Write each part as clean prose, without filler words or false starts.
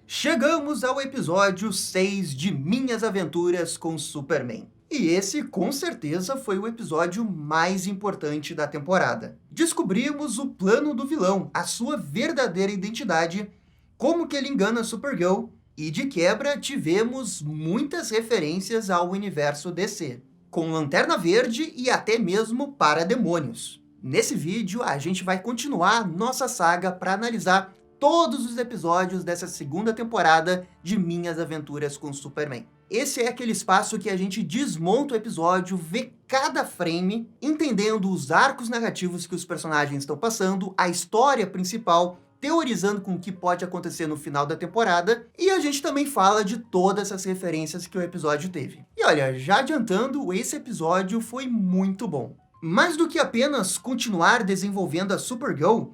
Chegamos ao episódio 6 de Minhas Aventuras com Superman. E esse, com certeza, foi o episódio mais importante da temporada. Descobrimos o plano do vilão, a sua verdadeira identidade, como que ele engana Supergirl, e de quebra tivemos muitas referências ao universo DC, com Lanterna Verde e até mesmo Parademônios. Nesse vídeo, a gente vai continuar nossa saga para analisar todos os episódios dessa segunda temporada de Minhas Aventuras com Superman. Esse é aquele espaço que a gente desmonta o episódio, vê cada frame, entendendo os arcos narrativos que os personagens estão passando, a história principal, teorizando com o que pode acontecer no final da temporada, e a gente também fala de todas essas referências que o episódio teve. E olha, já adiantando, esse episódio foi muito bom. Mais do que apenas continuar desenvolvendo a Supergirl,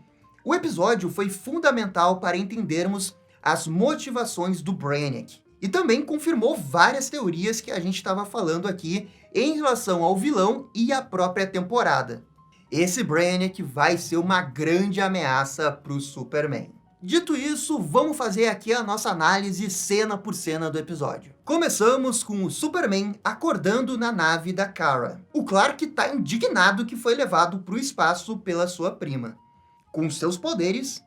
o episódio foi fundamental para entendermos as motivações do Brainiac. E também confirmou várias teorias que a gente estava falando aqui em relação ao vilão e à própria temporada. Esse Brainiac vai ser uma grande ameaça para o Superman. Dito isso, vamos fazer aqui a nossa análise cena por cena do episódio. Começamos com o Superman acordando na nave da Kara. O Clark está indignado que foi levado para o espaço pela sua prima. Com seus poderes,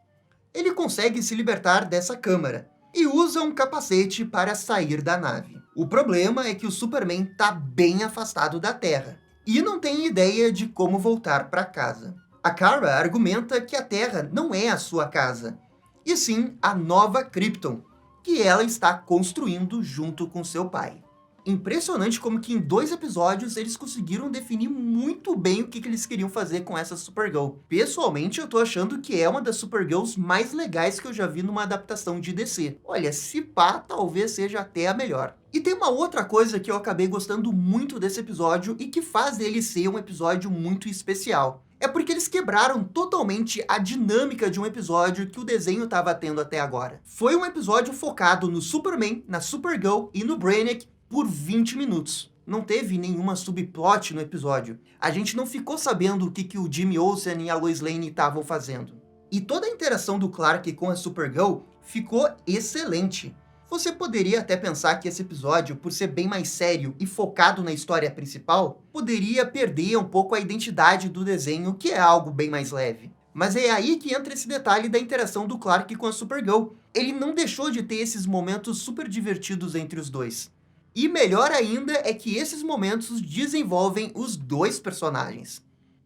ele consegue se libertar dessa câmara e usa um capacete para sair da nave. O problema é que o Superman está bem afastado da Terra e não tem ideia de como voltar para casa. A Kara argumenta que a Terra não é a sua casa, e sim a nova Krypton, que ela está construindo junto com seu pai. Impressionante como que em 2 episódios eles conseguiram definir muito bem o que eles queriam fazer com essa Supergirl. Pessoalmente, eu tô achando que é uma das Supergirls mais legais que eu já vi numa adaptação de DC. Olha, se pá, talvez seja até a melhor. E tem uma outra coisa que eu acabei gostando muito desse episódio e que faz dele ser um episódio muito especial. É porque eles quebraram totalmente a dinâmica de um episódio que o desenho estava tendo até agora. Foi um episódio focado no Superman, na Supergirl e no Brainiac, por 20 minutos. Não teve nenhuma subplot no episódio. A gente não ficou sabendo o que o Jimmy Olsen e a Lois Lane estavam fazendo. E toda a interação do Clark com a Supergirl ficou excelente. Você poderia até pensar que esse episódio, por ser bem mais sério e focado na história principal, poderia perder um pouco a identidade do desenho, que é algo bem mais leve. Mas é aí que entra esse detalhe da interação do Clark com a Supergirl. Ele não deixou de ter esses momentos super divertidos entre os dois. E melhor ainda é que esses momentos desenvolvem os dois personagens.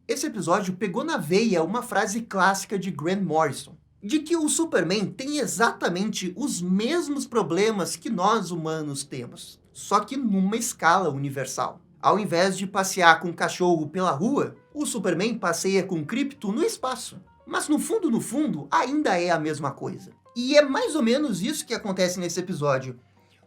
Esse episódio pegou na veia uma frase clássica de Grant Morrison, de que o Superman tem exatamente os mesmos problemas que nós humanos temos, só que numa escala universal. Ao invés de passear com um cachorro pela rua, o Superman passeia com Krypton no espaço. Mas no fundo, ainda é a mesma coisa. E é mais ou menos isso que acontece nesse episódio.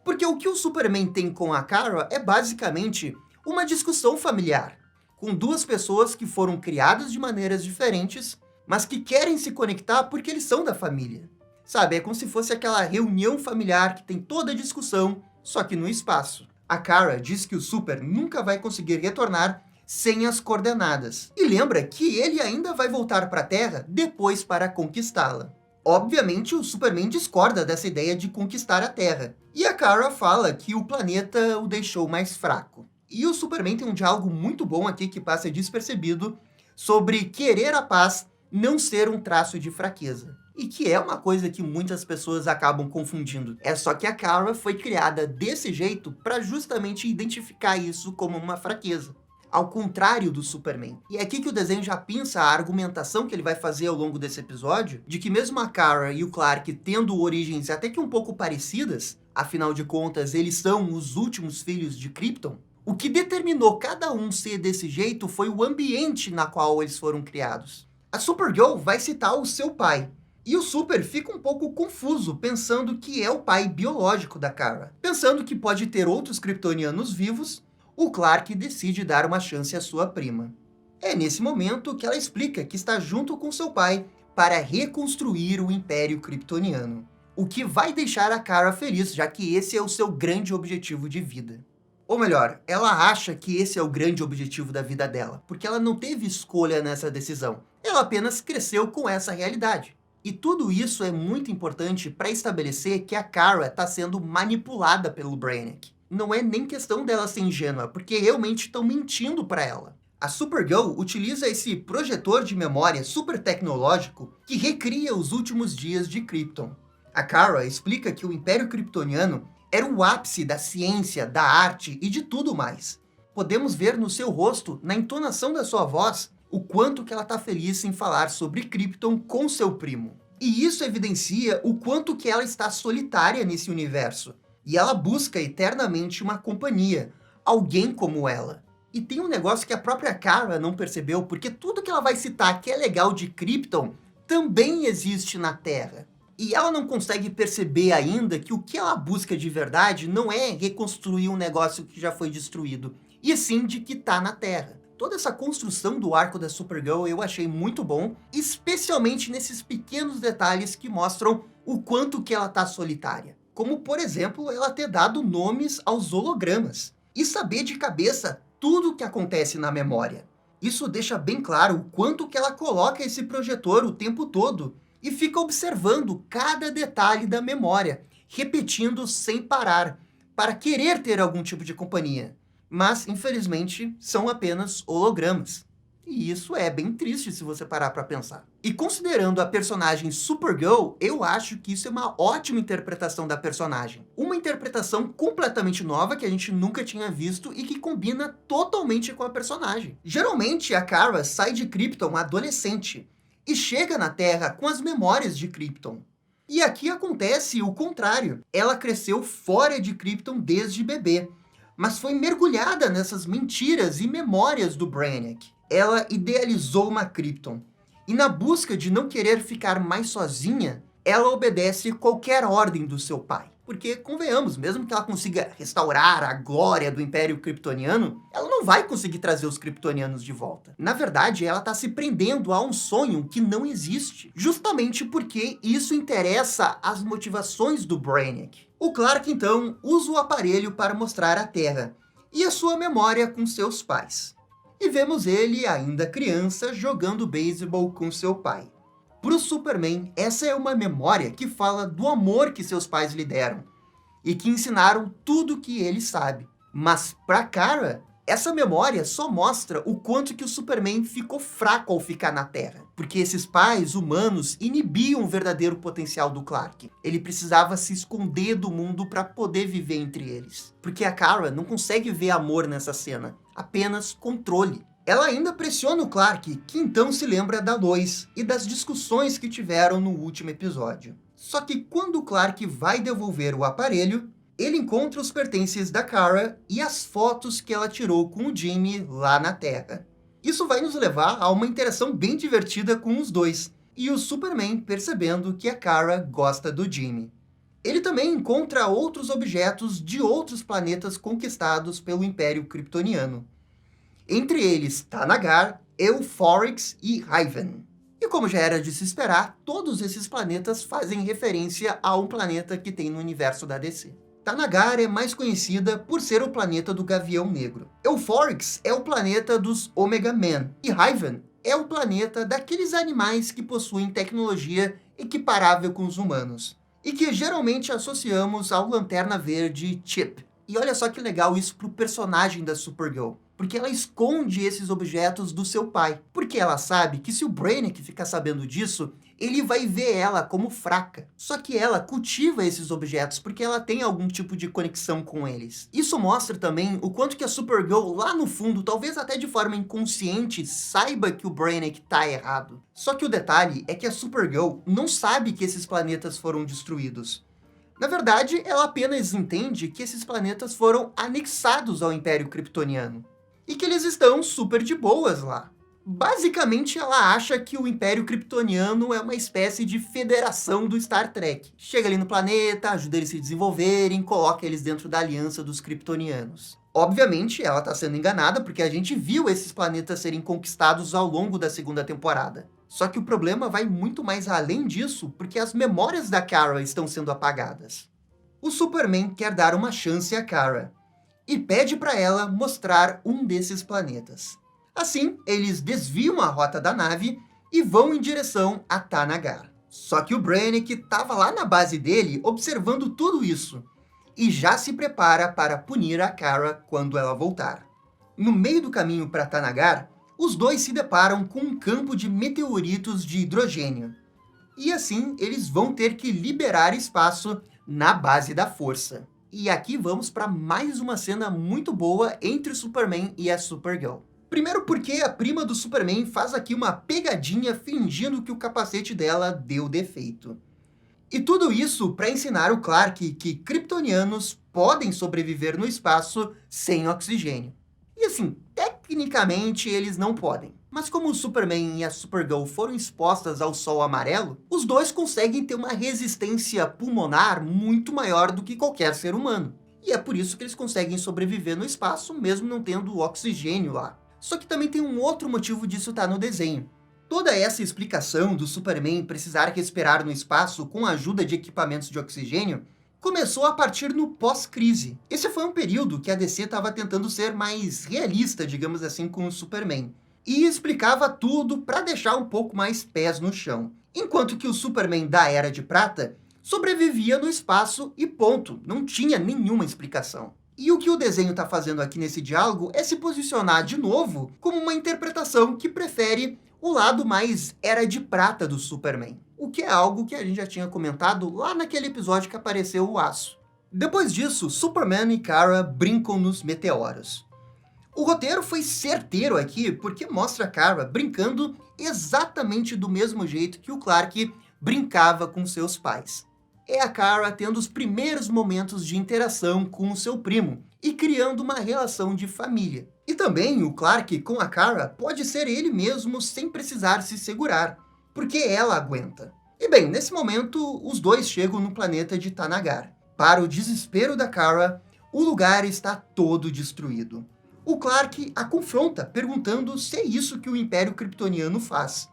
Porque o que o Superman tem com a Kara é basicamente uma discussão familiar, com 2 pessoas que foram criadas de maneiras diferentes, mas que querem se conectar porque eles são da família. Sabe, é como se fosse aquela reunião familiar que tem toda a discussão, só que no espaço. A Kara diz que o Super nunca vai conseguir retornar sem as coordenadas, e lembra que ele ainda vai voltar para a Terra depois para conquistá-la. Obviamente, o Superman discorda dessa ideia de conquistar a Terra, e a Kara fala que o planeta o deixou mais fraco. E o Superman tem um diálogo muito bom aqui que passa despercebido sobre querer a paz não ser um traço de fraqueza. E que é uma coisa que muitas pessoas acabam confundindo. É só que a Kara foi criada desse jeito para justamente identificar isso como uma fraqueza. Ao contrário do Superman. E é aqui que o desenho já pinça a argumentação que ele vai fazer ao longo desse episódio, de que mesmo a Kara e o Clark tendo origens até que um pouco parecidas, afinal de contas eles são os últimos filhos de Krypton, o que determinou cada um ser desse jeito foi o ambiente na qual eles foram criados. A Supergirl vai citar o seu pai, e o Super fica um pouco confuso, pensando que é o pai biológico da Kara. Pensando que pode ter outros kryptonianos vivos, o Clark decide dar uma chance à sua prima. É nesse momento que ela explica que está junto com seu pai para reconstruir o Império Kryptoniano, o que vai deixar a Kara feliz, já que esse é o seu grande objetivo de vida. Ou melhor, ela acha que esse é o grande objetivo da vida dela, porque ela não teve escolha nessa decisão. Ela apenas cresceu com essa realidade. E tudo isso é muito importante para estabelecer que a Kara está sendo manipulada pelo Brainiac. Não é nem questão dela ser ingênua, porque realmente estão mentindo para ela. A Supergirl utiliza esse projetor de memória super tecnológico que recria os últimos dias de Krypton. A Kara explica que o Império Kryptoniano era o ápice da ciência, da arte e de tudo mais. Podemos ver no seu rosto, na entonação da sua voz, o quanto que ela está feliz em falar sobre Krypton com seu primo. E isso evidencia o quanto que ela está solitária nesse universo. E ela busca eternamente uma companhia, alguém como ela. E tem um negócio que a própria Kara não percebeu, porque tudo que ela vai citar que é legal de Krypton também existe na Terra. E ela não consegue perceber ainda que o que ela busca de verdade não é reconstruir um negócio que já foi destruído, e sim de que está na Terra. Toda essa construção do arco da Supergirl eu achei muito bom, especialmente nesses pequenos detalhes que mostram o quanto que ela está solitária. Como, por exemplo, ela ter dado nomes aos hologramas e saber de cabeça tudo o que acontece na memória. Isso deixa bem claro o quanto que ela coloca esse projetor o tempo todo e fica observando cada detalhe da memória, repetindo sem parar, para querer ter algum tipo de companhia. Mas, infelizmente, são apenas hologramas. E isso é bem triste se você parar para pensar. E considerando a personagem Supergirl, eu acho que isso é uma ótima interpretação da personagem. Uma interpretação completamente nova que a gente nunca tinha visto e que combina totalmente com a personagem. Geralmente, a Kara sai de Krypton adolescente e chega na Terra com as memórias de Krypton. E aqui acontece o contrário. Ela cresceu fora de Krypton desde bebê, mas foi mergulhada nessas mentiras e memórias do Brainiac. Ela idealizou uma Krypton, e na busca de não querer ficar mais sozinha, ela obedece qualquer ordem do seu pai. Porque, convenhamos, mesmo que ela consiga restaurar a glória do Império Kryptoniano, ela não vai conseguir trazer os Kryptonianos de volta. Na verdade, ela está se prendendo a um sonho que não existe, justamente porque isso interessa às motivações do Brainiac. O Clark, então, usa o aparelho para mostrar a Terra e a sua memória com seus pais. E vemos ele, ainda criança, jogando beisebol com seu pai. Para o Superman, essa é uma memória que fala do amor que seus pais lhe deram e que ensinaram tudo o que ele sabe. Mas para Kara, essa memória só mostra o quanto que o Superman ficou fraco ao ficar na Terra, porque esses pais humanos inibiam o verdadeiro potencial do Clark. Ele precisava se esconder do mundo para poder viver entre eles. Porque a Kara não consegue ver amor nessa cena, apenas controle. Ela ainda pressiona o Clark, que então se lembra da Lois e das discussões que tiveram no último episódio. Só que quando o Clark vai devolver o aparelho, ele encontra os pertences da Kara e as fotos que ela tirou com o Jimmy lá na Terra. Isso vai nos levar a uma interação bem divertida com os dois, e o Superman percebendo que a Kara gosta do Jimmy. Ele também encontra outros objetos de outros planetas conquistados pelo Império Kryptoniano. Entre eles, Thanagar, Euphorix e Hyven. E como já era de se esperar, todos esses planetas fazem referência a um planeta que tem no universo da DC. Thanagar é mais conhecida por ser o planeta do Gavião Negro. Euphorix é o planeta dos Omega Men. E Hyven é o planeta daqueles animais que possuem tecnologia equiparável com os humanos. E que geralmente associamos ao Lanterna Verde Chip. E olha só que legal isso pro personagem da Supergirl. Porque ela esconde esses objetos do seu pai. Porque ela sabe que se o Brainiac ficar sabendo disso, ele vai ver ela como fraca. Só que ela cultiva esses objetos porque ela tem algum tipo de conexão com eles. Isso mostra também o quanto que a Supergirl, lá no fundo, talvez até de forma inconsciente, saiba que o Brainiac tá errado. Só que o detalhe é que a Supergirl não sabe que esses planetas foram destruídos. Na verdade, ela apenas entende que esses planetas foram anexados ao Império Kryptoniano. E que eles estão super de boas lá. Basicamente, ela acha que o Império Kryptoniano é uma espécie de federação do Star Trek. Chega ali no planeta, ajuda eles a se desenvolverem, coloca eles dentro da aliança dos Kryptonianos. Obviamente, ela está sendo enganada, porque a gente viu esses planetas serem conquistados ao longo da segunda temporada. Só que o problema vai muito mais além disso, porque as memórias da Kara estão sendo apagadas. O Superman quer dar uma chance a Kara e pede para ela mostrar um desses planetas. Assim, eles desviam a rota da nave e vão em direção a Thanagar. Só que o Brainiac estava lá na base dele observando tudo isso e já se prepara para punir a Kara quando ela voltar. No meio do caminho para Thanagar, os dois se deparam com um campo de meteoritos de hidrogênio. E assim, eles vão ter que liberar espaço na base da força. E aqui vamos para mais uma cena muito boa entre o Superman e a Supergirl. Primeiro porque a prima do Superman faz aqui uma pegadinha fingindo que o capacete dela deu defeito. E tudo isso para ensinar o Clark que kryptonianos podem sobreviver no espaço sem oxigênio. E assim, tecnicamente eles não podem. Mas como o Superman e a Supergirl foram expostas ao sol amarelo, os dois conseguem ter uma resistência pulmonar muito maior do que qualquer ser humano. E é por isso que eles conseguem sobreviver no espaço, mesmo não tendo oxigênio lá. Só que também tem um outro motivo disso estar no desenho. Toda essa explicação do Superman precisar respirar no espaço com a ajuda de equipamentos de oxigênio começou a partir no pós-crise. Esse foi um período que a DC estava tentando ser mais realista, digamos assim, com o Superman. E explicava tudo para deixar um pouco mais pés no chão. Enquanto que o Superman da Era de Prata sobrevivia no espaço e ponto, não tinha nenhuma explicação. E o que o desenho está fazendo aqui nesse diálogo é se posicionar de novo como uma interpretação que prefere o lado mais Era de Prata do Superman. O que é algo que a gente já tinha comentado lá naquele episódio que apareceu o Aço. Depois disso, Superman e Kara brincam nos meteoros. O roteiro foi certeiro aqui porque mostra a Kara brincando exatamente do mesmo jeito que o Clark brincava com seus pais. É a Kara tendo os primeiros momentos de interação com o seu primo e criando uma relação de família. E também o Clark com a Kara pode ser ele mesmo sem precisar se segurar, porque ela aguenta. E bem, nesse momento, os dois chegam no planeta de Thanagar. Para o desespero da Kara, o lugar está todo destruído. O Clark a confronta, perguntando se é isso que o Império Kryptoniano faz.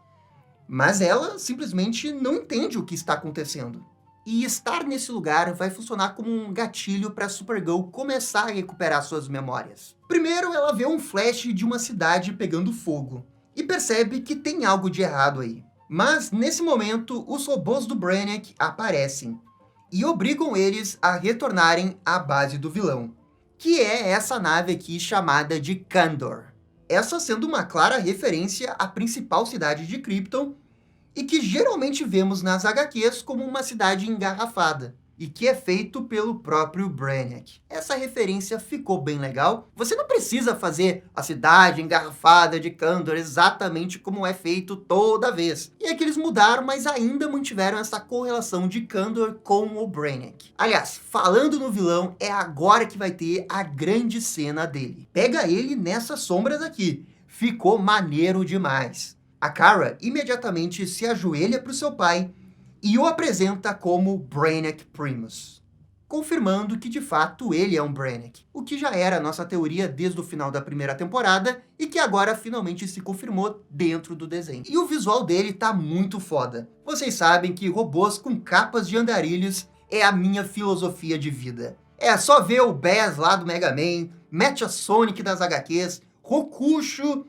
Mas ela simplesmente não entende o que está acontecendo. E estar nesse lugar vai funcionar como um gatilho para Supergirl começar a recuperar suas memórias. Primeiro, ela vê um flash de uma cidade pegando fogo e percebe que tem algo de errado aí. Mas, nesse momento, os robôs do Brainiac aparecem e obrigam eles a retornarem à base do vilão, que é essa nave aqui chamada de Kandor. Essa sendo uma clara referência à principal cidade de Krypton, e que geralmente vemos nas HQs como uma cidade engarrafada, e que é feito pelo próprio Brainiac. Essa referência ficou bem legal. Você não precisa fazer a cidade engarrafada de Kandor exatamente como é feito toda vez. E é que eles mudaram, mas ainda mantiveram essa correlação de Kandor com o Brainiac. Aliás, falando no vilão, é agora que vai ter a grande cena dele. Pega ele nessas sombras aqui. Ficou maneiro demais. A Kara imediatamente se ajoelha para o seu pai e o apresenta como Brainiac Primus, confirmando que de fato ele é um Brainiac, o que já era a nossa teoria desde o final da primeira temporada e que agora finalmente se confirmou dentro do desenho. E o visual dele tá muito foda. Vocês sabem que robôs com capas de andarilhos é a minha filosofia de vida. É só ver o Bass lá do Mega Man, mete a Sonic das HQs, Rokusho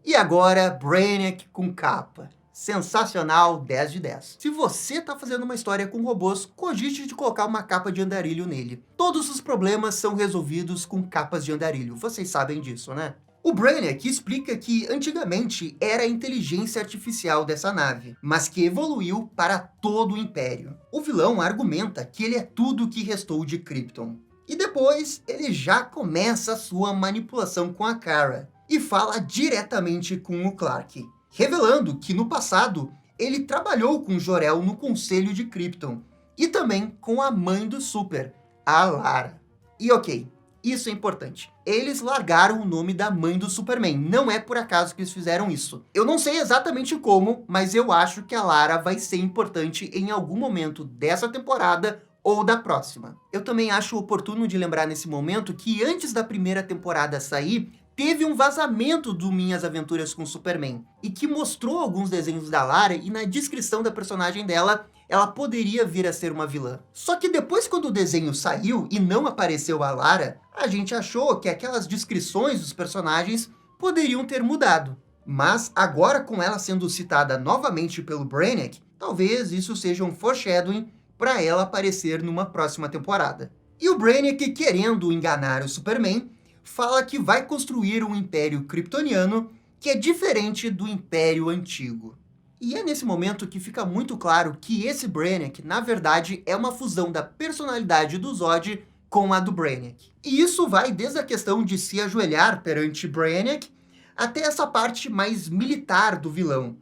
e agora Brainiac com capa. Sensacional, 10 de 10. Se você tá fazendo uma história com robôs, cogite de colocar uma capa de andarilho nele. Todos os problemas são resolvidos com capas de andarilho, vocês sabem disso, né? O Brainiac explica que antigamente era a inteligência artificial dessa nave, mas que evoluiu para todo o Império. O vilão argumenta que ele é tudo o que restou de Krypton. E depois ele já começa a sua manipulação com a Kara e fala diretamente com o Clark, revelando que no passado ele trabalhou com Jor-El no Conselho de Krypton e também com a mãe do Super, a Lara. E ok, isso é importante. Eles largaram o nome da mãe do Superman, não é por acaso que eles fizeram isso. Eu não sei exatamente como, mas eu acho que a Lara vai ser importante em algum momento dessa temporada ou da próxima. Eu também acho oportuno de lembrar nesse momento que antes da primeira temporada sair, teve um vazamento do Minhas Aventuras com Superman, e que mostrou alguns desenhos da Lara, e na descrição da personagem dela, ela poderia vir a ser uma vilã. Só que depois, quando o desenho saiu e não apareceu a Lara, a gente achou que aquelas descrições dos personagens poderiam ter mudado. Mas agora, com ela sendo citada novamente pelo Brainiac, Talvez isso seja um foreshadowing para ela aparecer numa próxima temporada. E o Brainiac, querendo enganar o Superman, fala que vai construir um império kryptoniano que é diferente do Império Antigo. E é nesse momento que fica muito claro que esse Brainiac, na verdade, é uma fusão da personalidade do Zod com a do Brainiac. E isso vai desde a questão de se ajoelhar perante Brainiac, até essa parte mais militar do vilão,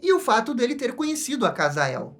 e o fato dele ter conhecido a Kal-El.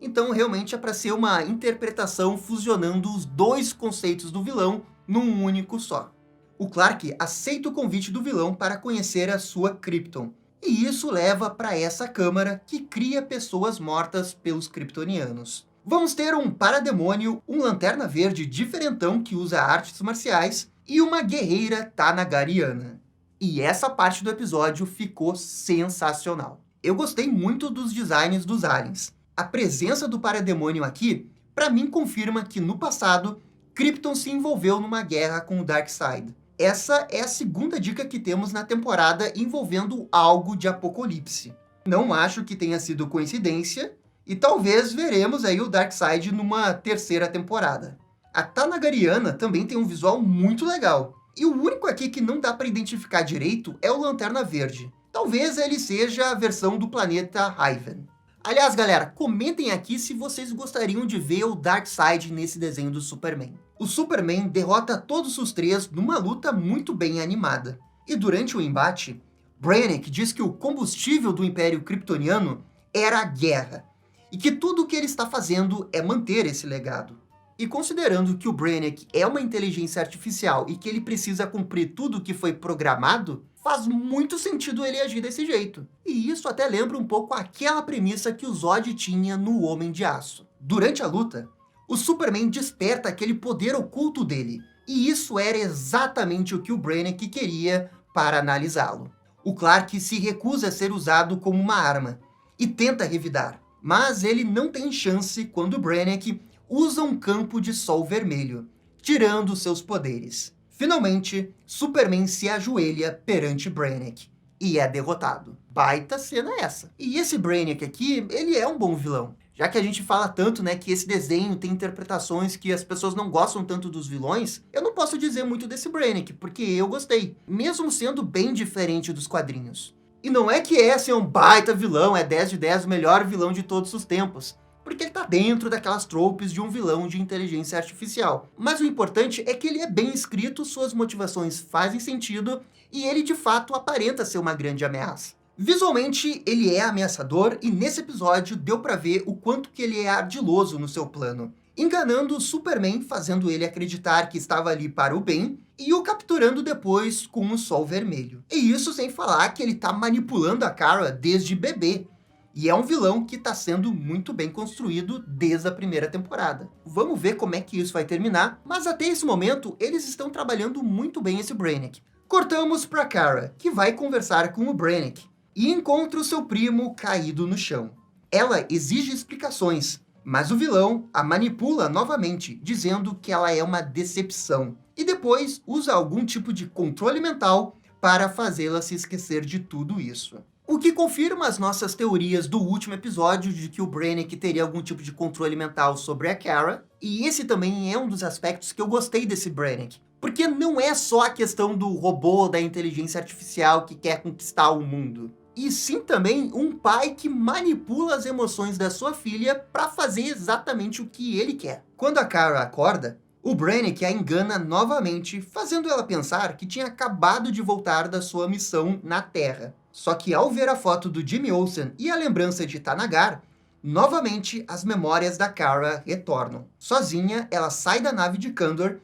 Então, realmente é para ser uma interpretação fusionando os dois conceitos do vilão num único só. O Clark aceita o convite do vilão para conhecer a sua Krypton, e isso leva para essa câmara que cria pessoas mortas pelos kryptonianos. Vamos ter um parademônio, um lanterna verde diferentão que usa artes marciais e uma guerreira tanagariana. E essa parte do episódio ficou sensacional. Eu gostei muito dos designs dos aliens. A presença do parademônio aqui, para mim, confirma que no passado, Krypton se envolveu numa guerra com o Darkseid. Essa é a segunda dica que temos na temporada envolvendo algo de Apocalipse. Não acho que tenha sido coincidência, e talvez veremos aí o Darkseid numa terceira temporada. A Tanagariana também tem um visual muito legal. E o único aqui que não dá para identificar direito é o Lanterna Verde. Talvez ele seja a versão do planeta Hyven. Aliás, galera, comentem aqui se vocês gostariam de ver o Darkseid nesse desenho do Superman. O Superman derrota todos os três numa luta muito bem animada. E durante o embate, Brainiac diz que o combustível do Império Kryptoniano era a guerra, e que tudo o que ele está fazendo é manter esse legado. E considerando que o Brainiac é uma inteligência artificial e que ele precisa cumprir tudo o que foi programado, faz muito sentido ele agir desse jeito. E isso até lembra um pouco aquela premissa que o Zod tinha no Homem de Aço. Durante a luta, o Superman desperta aquele poder oculto dele, e isso era exatamente o que o Brainiac queria para analisá-lo. O Clark se recusa a ser usado como uma arma, e tenta revidar, mas ele não tem chance quando o Brainiac usa um campo de sol vermelho, tirando seus poderes. Finalmente, Superman se ajoelha perante Brainiac e é derrotado. Baita cena essa. E esse Brainiac aqui, ele é um bom vilão. Já que a gente fala tanto, né, que esse desenho tem interpretações que as pessoas não gostam tanto dos vilões, eu não posso dizer muito desse Brainiac, porque eu gostei, mesmo sendo bem diferente dos quadrinhos. E não é que esse é um baita vilão, é 10 de 10 o melhor vilão de todos os tempos, porque ele tá dentro daquelas tropes de um vilão de inteligência artificial. Mas o importante é que ele é bem escrito, suas motivações fazem sentido, e ele de fato aparenta ser uma grande ameaça. Visualmente, ele é ameaçador, e nesse episódio deu pra ver o quanto que ele é ardiloso no seu plano, enganando o Superman, fazendo ele acreditar que estava ali para o bem, e o capturando depois com o sol vermelho. E isso sem falar que ele tá manipulando a Kara desde bebê. E é um vilão que está sendo muito bem construído desde a primeira temporada. Vamos ver como é que isso vai terminar, mas até esse momento eles estão trabalhando muito bem esse Brainiac. Cortamos para Kara, que vai conversar com o Brainiac, e encontra o seu primo caído no chão. Ela exige explicações, mas o vilão a manipula novamente, dizendo que ela é uma decepção, e depois usa algum tipo de controle mental para fazê-la se esquecer de tudo isso. O que confirma as nossas teorias do último episódio de que o Brainiac teria algum tipo de controle mental sobre a Kara, e esse também é um dos aspectos que eu gostei desse Brainiac, porque não é só a questão do robô, da inteligência artificial que quer conquistar o mundo, e sim também um pai que manipula as emoções da sua filha para fazer exatamente o que ele quer. Quando a Kara acorda, o Brainiac a engana novamente, fazendo ela pensar que tinha acabado de voltar da sua missão na Terra. Só que ao ver a foto do Jimmy Olsen e a lembrança de Thanagar, novamente as memórias da Kara retornam. Sozinha, ela sai da nave de Kandor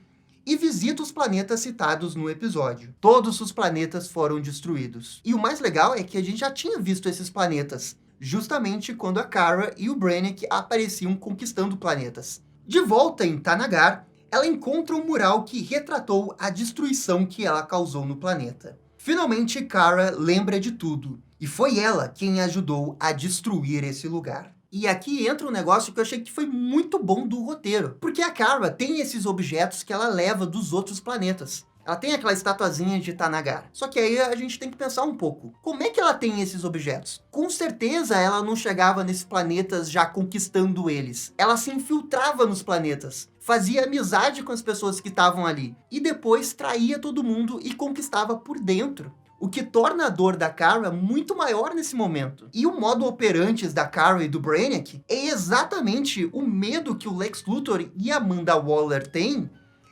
e visita os planetas citados no episódio. Todos os planetas foram destruídos. E o mais legal é que a gente já tinha visto esses planetas, justamente quando a Kara e o Brainiac apareciam conquistando planetas. De volta em Thanagar, ela encontra um mural que retratou a destruição que ela causou no planeta. Finalmente, Kara lembra de tudo, e foi ela quem ajudou a destruir esse lugar. E aqui entra um negócio que eu achei que foi muito bom do roteiro, porque a Kara tem esses objetos que ela leva dos outros planetas. Ela tem aquela estatuazinha de Thanagar. Só que aí a gente tem que pensar um pouco. Como é que ela tem esses objetos? Com certeza ela não chegava nesses planetas já conquistando eles. Ela se infiltrava nos planetas, fazia amizade com as pessoas que estavam ali e depois traía todo mundo e conquistava por dentro. O que torna a dor da Kara muito maior nesse momento. E o modo operantes da Kara e do Brainiac é exatamente o medo que o Lex Luthor e Amanda Waller têm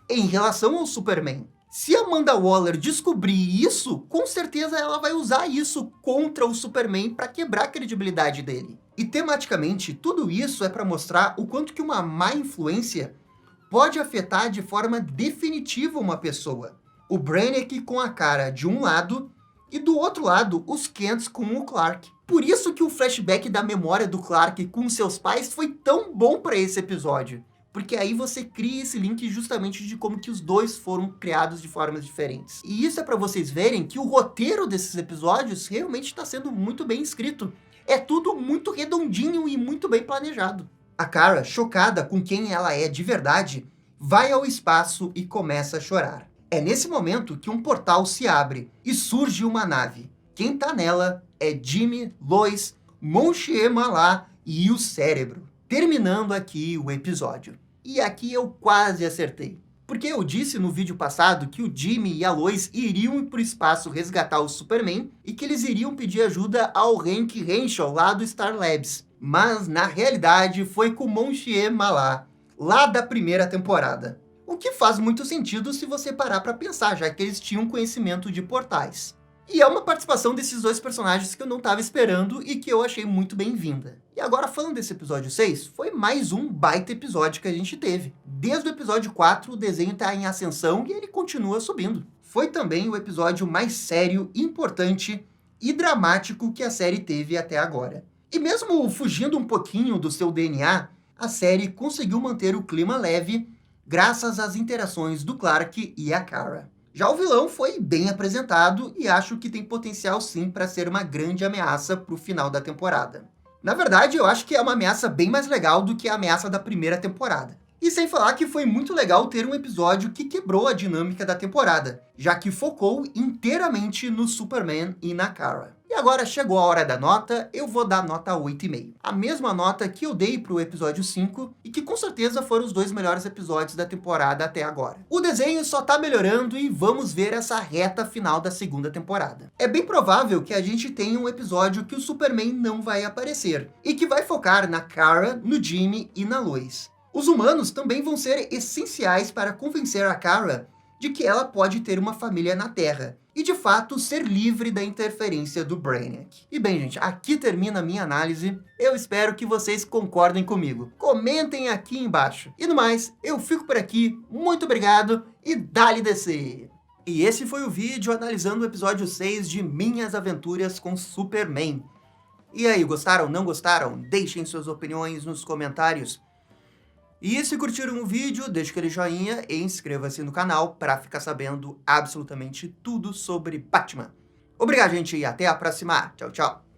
em relação ao Superman. Se a Amanda Waller descobrir isso, com certeza ela vai usar isso contra o Superman para quebrar a credibilidade dele. E tematicamente, tudo isso é para mostrar o quanto que uma má influência pode afetar de forma definitiva uma pessoa. O Brainiac com a Kara de um lado e do outro lado os Kents com o Clark. Por isso que o flashback da memória do Clark com seus pais foi tão bom para esse episódio. Porque aí você cria esse link justamente de como que os dois foram criados de formas diferentes. E isso é para vocês verem que o roteiro desses episódios realmente está sendo muito bem escrito. É tudo muito redondinho e muito bem planejado. A Kara, chocada com quem ela é de verdade, vai ao espaço e começa a chorar. É nesse momento que um portal se abre e surge uma nave. Quem tá nela é Jimmy, Lois, Mon-Chier Malá e o Cérebro. Terminando aqui o episódio. E aqui eu quase acertei. Porque eu disse no vídeo passado que o Jimmy e a Lois iriam para o espaço resgatar o Superman e que eles iriam pedir ajuda ao Hank Henshaw lá do Star Labs. Mas, na realidade, foi com Mon-Chier Malá, lá da primeira temporada. O que faz muito sentido se você parar para pensar, já que eles tinham conhecimento de portais. E é uma participação desses dois personagens que eu não estava esperando e que eu achei muito bem-vinda. E agora, falando desse episódio 6, foi mais um baita episódio que a gente teve. Desde o episódio 4, o desenho está em ascensão e ele continua subindo. Foi também o episódio mais sério, importante e dramático que a série teve até agora. E mesmo fugindo um pouquinho do seu DNA, a série conseguiu manter o clima leve graças às interações do Clark e a Kara. Já o vilão foi bem apresentado e acho que tem potencial sim para ser uma grande ameaça para o final da temporada. Na verdade, eu acho que é uma ameaça bem mais legal do que a ameaça da primeira temporada. E sem falar que foi muito legal ter um episódio que quebrou a dinâmica da temporada, já que focou inteiramente no Superman e na Kara. E agora chegou a hora da nota, eu vou dar nota 8,5. A mesma nota que eu dei pro episódio 5 e que com certeza foram os dois melhores episódios da temporada até agora. O desenho só tá melhorando e vamos ver essa reta final da segunda temporada. É bem provável que a gente tenha um episódio que o Superman não vai aparecer e que vai focar na Kara, no Jimmy e na Lois. Os humanos também vão ser essenciais para convencer a Kara de que ela pode ter uma família na Terra e, de fato, ser livre da interferência do Brainiac. E bem, gente, aqui termina a minha análise. Eu espero que vocês concordem comigo. Comentem aqui embaixo. E no mais, eu fico por aqui. Muito obrigado e dale DC! E esse foi o vídeo analisando o episódio 6 de Minhas Aventuras com Superman. E aí, gostaram? Não gostaram? Deixem suas opiniões nos comentários. E se curtiram o vídeo, deixe aquele joinha e inscreva-se no canal para ficar sabendo absolutamente tudo sobre Batman. Obrigado, gente, e até a próxima. Tchau, tchau.